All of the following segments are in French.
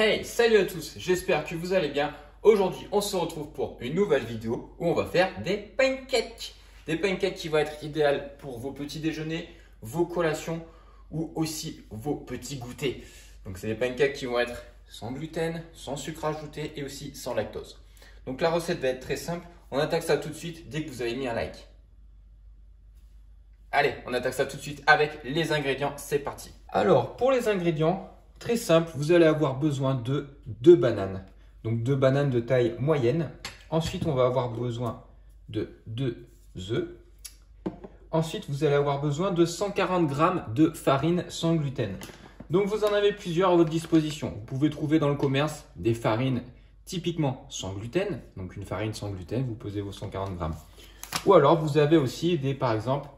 Hey, salut à tous, j'espère que vous allez bien. Aujourd'hui, on se retrouve pour une nouvelle vidéo où on va faire des pancakes. Des pancakes qui vont être idéales pour vos petits déjeuners, vos collations ou aussi vos petits goûters. Donc, c'est des pancakes qui vont être sans gluten, sans sucre ajouté et aussi sans lactose. Donc, la recette va être très simple. On attaque ça tout de suite dès que vous avez mis un like. Allez, on attaque ça tout de suite avec les ingrédients. C'est parti. Alors, pour les ingrédients, très simple, vous allez avoir besoin de 2 bananes. Donc 2 bananes de taille moyenne. Ensuite, on va avoir besoin de 2 œufs. Ensuite, vous allez avoir besoin de 140 g de farine sans gluten. Donc vous en avez plusieurs à votre disposition. Vous pouvez trouver dans le commerce des farines typiquement sans gluten. Donc une farine sans gluten, vous pesez vos 140 g. Ou alors vous avez aussi des, par exemple,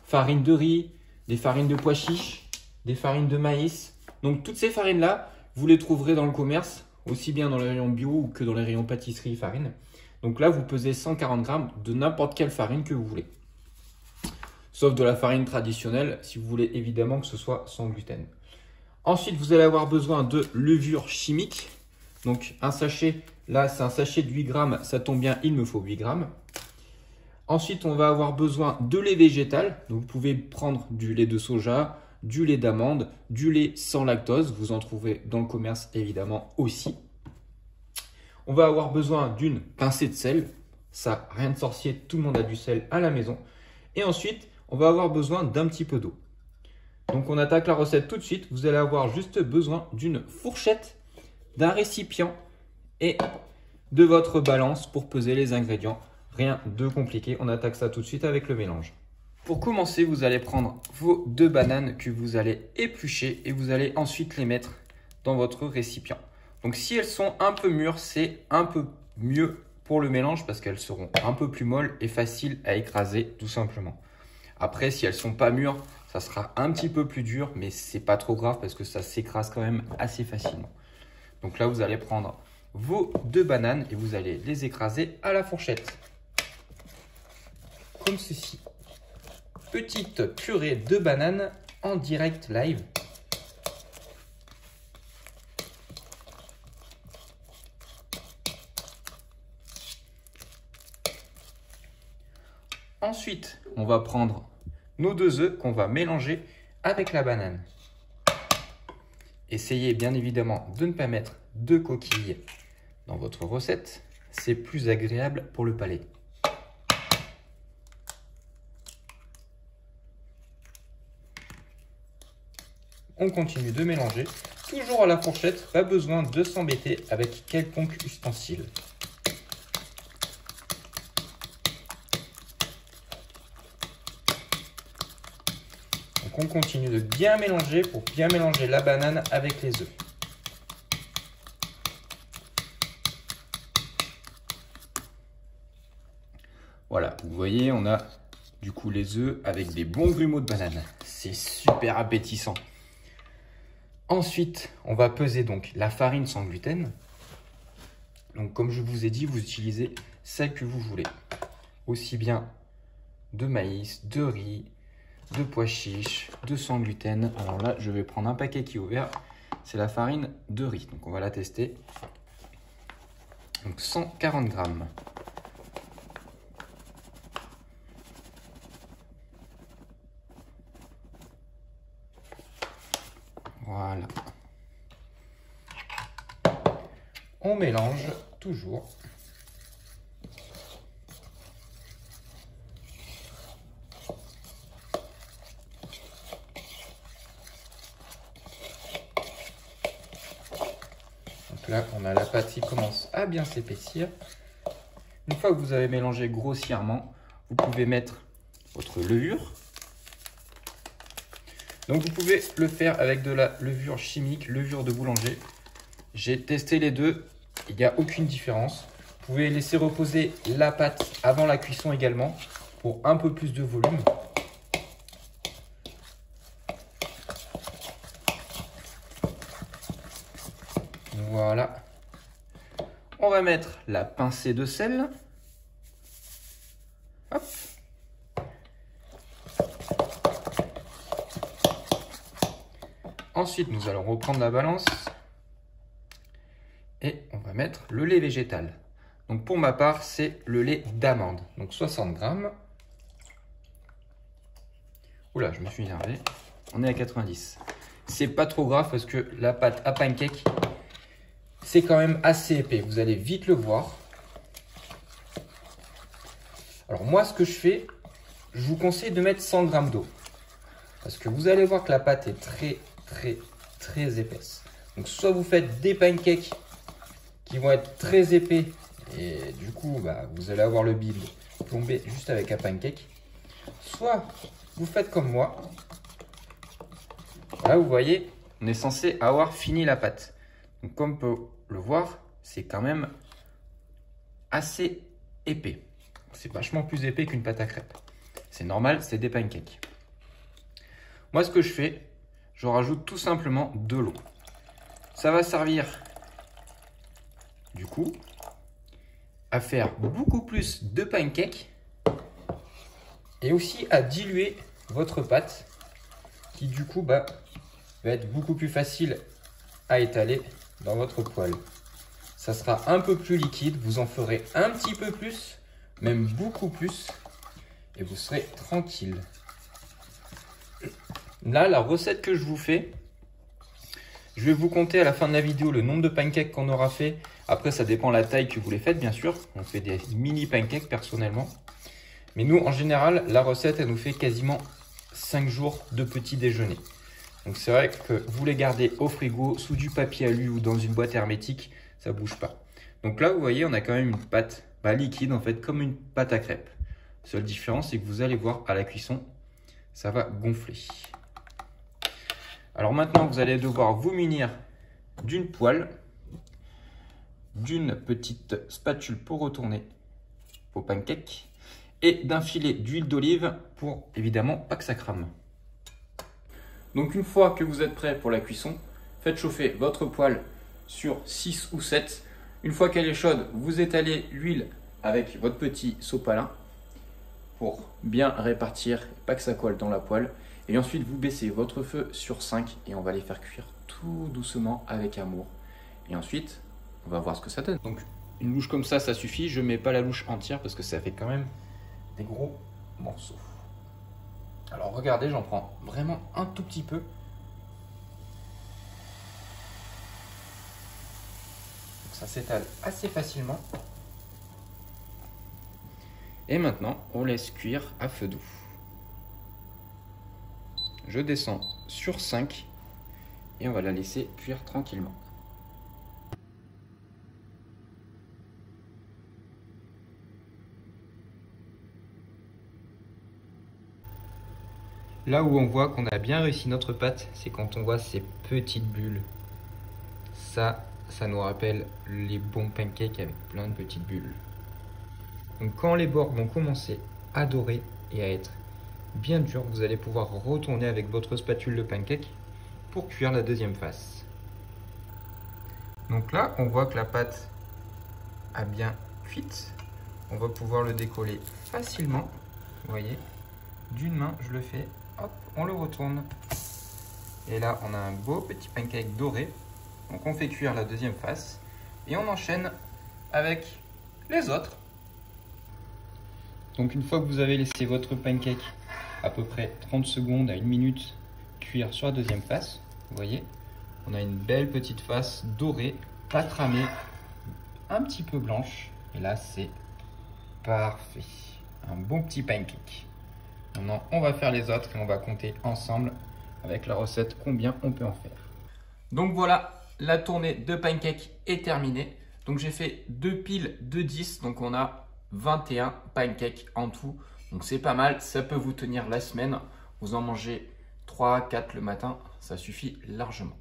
farines de riz, des farines de pois chiches, des farines de maïs. Donc toutes ces farines-là, vous les trouverez dans le commerce, aussi bien dans les rayons bio que dans les rayons pâtisserie farine. Donc là, vous pesez 140 g de n'importe quelle farine que vous voulez. Sauf de la farine traditionnelle, si vous voulez évidemment que ce soit sans gluten. Ensuite, vous allez avoir besoin de levure chimique. Donc un sachet, là c'est un sachet de 8 g, ça tombe bien, il me faut 8 g. Ensuite, on va avoir besoin de lait végétal. Donc vous pouvez prendre du lait de soja, du lait d'amande, du lait sans lactose. Vous en trouvez dans le commerce évidemment aussi. On va avoir besoin d'une pincée de sel. Ça, rien de sorcier, tout le monde a du sel à la maison. Et ensuite, on va avoir besoin d'un petit peu d'eau. Donc on attaque la recette tout de suite. Vous allez avoir juste besoin d'une fourchette, d'un récipient et de votre balance pour peser les ingrédients. Rien de compliqué, on attaque ça tout de suite avec le mélange. Pour commencer, vous allez prendre vos 2 bananes que vous allez éplucher et vous allez ensuite les mettre dans votre récipient. Donc si elles sont un peu mûres, c'est un peu mieux pour le mélange parce qu'elles seront un peu plus molles et faciles à écraser tout simplement. Après, si elles ne sont pas mûres, ça sera un petit peu plus dur, mais c'est pas trop grave parce que ça s'écrase quand même assez facilement. Donc là, vous allez prendre vos 2 bananes et vous allez les écraser à la fourchette. Comme ceci. Petite purée de bananes en direct live. Ensuite, on va prendre nos 2 œufs qu'on va mélanger avec la banane. Essayez bien évidemment de ne pas mettre de coquilles dans votre recette. C'est plus agréable pour le palais. On continue de mélanger, toujours à la fourchette, pas besoin de s'embêter avec quelconque ustensile. Donc on continue de bien mélanger pour bien mélanger la banane avec les œufs. Voilà, vous voyez, on a du coup les œufs avec des bons grumeaux de banane. C'est super appétissant. Ensuite, on va peser donc la farine sans gluten. Donc comme je vous ai dit, vous utilisez celle que vous voulez. Aussi bien de maïs, de riz, de pois chiches, de sans gluten. Alors là, je vais prendre un paquet qui est ouvert. C'est la farine de riz. Donc on va la tester. Donc 140 g. Voilà. On mélange toujours. Donc là, on a la pâte qui commence à bien s'épaissir. Une fois que vous avez mélangé grossièrement, vous pouvez mettre votre levure. Donc vous pouvez le faire avec de la levure chimique, levure de boulanger. J'ai testé les deux, il n'y a aucune différence. Vous pouvez laisser reposer la pâte avant la cuisson également pour un peu plus de volume. Voilà. On va mettre la pincée de sel. Hop. Ensuite, nous allons reprendre la balance. Et on va mettre le lait végétal. Donc pour ma part, c'est le lait d'amande. Donc 60 grammes. Oula, je me suis énervé. On est à 90. C'est pas trop grave parce que la pâte à pancake, c'est quand même assez épais. Vous allez vite le voir. Alors moi, ce que je fais, je vous conseille de mettre 100 grammes d'eau. Parce que vous allez voir que la pâte est très épaisse. Donc soit vous faites des pancakes qui vont être très épais et du coup vous allez avoir le build plombé juste avec un pancake. Soit vous faites comme moi. Là vous voyez, on est censé avoir fini la pâte. Donc comme on peut le voir, c'est quand même assez épais. C'est vachement plus épais qu'une pâte à crêpes. C'est normal, c'est des pancakes. Moi ce que je fais, je rajoute tout simplement de l'eau. Ça va servir du coup à faire beaucoup plus de pancakes et aussi à diluer votre pâte qui du coup va être beaucoup plus facile à étaler dans votre poêle. Ça sera un peu plus liquide, vous en ferez un petit peu plus, même beaucoup plus et vous serez tranquille. Là, la recette que je vous fais, je vais vous compter à la fin de la vidéo le nombre de pancakes qu'on aura fait. Après, ça dépend de la taille que vous les faites, bien sûr. On fait des mini pancakes personnellement. Mais nous, en général, la recette, elle nous fait quasiment 5 jours de petit déjeuner. Donc, c'est vrai que vous les gardez au frigo, sous du papier alu ou dans une boîte hermétique, ça ne bouge pas. Donc là, vous voyez, on a quand même une pâte liquide, en fait, comme une pâte à crêpes. La seule différence, c'est que vous allez voir à la cuisson, ça va gonfler. Alors maintenant, vous allez devoir vous munir d'une poêle, d'une petite spatule pour retourner vos pancakes et d'un filet d'huile d'olive pour évidemment pas que ça crame. Donc une fois que vous êtes prêt pour la cuisson, faites chauffer votre poêle sur 6 ou 7. Une fois qu'elle est chaude, vous étalez l'huile avec votre petit sopalin pour bien répartir, pas que ça colle dans la poêle. Et ensuite, vous baissez votre feu sur 5 et on va les faire cuire tout doucement avec amour. Et ensuite, on va voir ce que ça donne. Donc, une louche comme ça suffit. Je ne mets pas la louche entière parce que ça fait quand même des gros morceaux. Alors, regardez, j'en prends vraiment un tout petit peu. Donc, ça s'étale assez facilement. Et maintenant, on laisse cuire à feu doux. Je descends sur 5 et on va la laisser cuire tranquillement. Là où on voit qu'on a bien réussi notre pâte, c'est quand on voit ces petites bulles. Ça nous rappelle les bons pancakes avec plein de petites bulles. Donc quand les bords vont commencer à dorer et à être bien dur, vous allez pouvoir retourner avec votre spatule de pancake pour cuire la deuxième face. Donc là, on voit que la pâte a bien cuite. On va pouvoir le décoller facilement. Vous voyez, d'une main, je le fais, hop, on le retourne. Et là, on a un beau petit pancake doré. Donc on fait cuire la deuxième face et on enchaîne avec les autres. Donc une fois que vous avez laissé votre pancake à peu près 30 secondes à 1 minute cuire sur la deuxième face, vous voyez, on a une belle petite face dorée, pas cramée, un petit peu blanche. Et là, c'est parfait. Un bon petit pancake. Maintenant, on va faire les autres et on va compter ensemble avec la recette combien on peut en faire. Donc voilà, la tournée de pancakes est terminée. Donc j'ai fait 2 piles de 10, donc on a 21 pancakes en tout. Donc c'est pas mal, ça peut vous tenir la semaine. Vous en mangez 3, 4 le matin, ça suffit largement.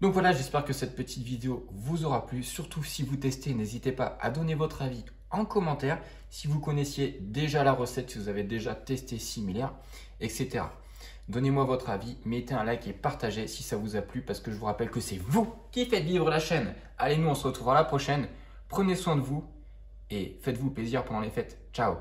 Donc voilà, j'espère que cette petite vidéo vous aura plu. Surtout si vous testez, n'hésitez pas à donner votre avis en commentaire. Si vous connaissiez déjà la recette, si vous avez déjà testé similaire, etc. Donnez-moi votre avis, mettez un like et partagez si ça vous a plu parce que je vous rappelle que c'est vous qui faites vivre la chaîne. Allez, nous on se retrouve à la prochaine. Prenez soin de vous et faites-vous plaisir pendant les fêtes. Ciao!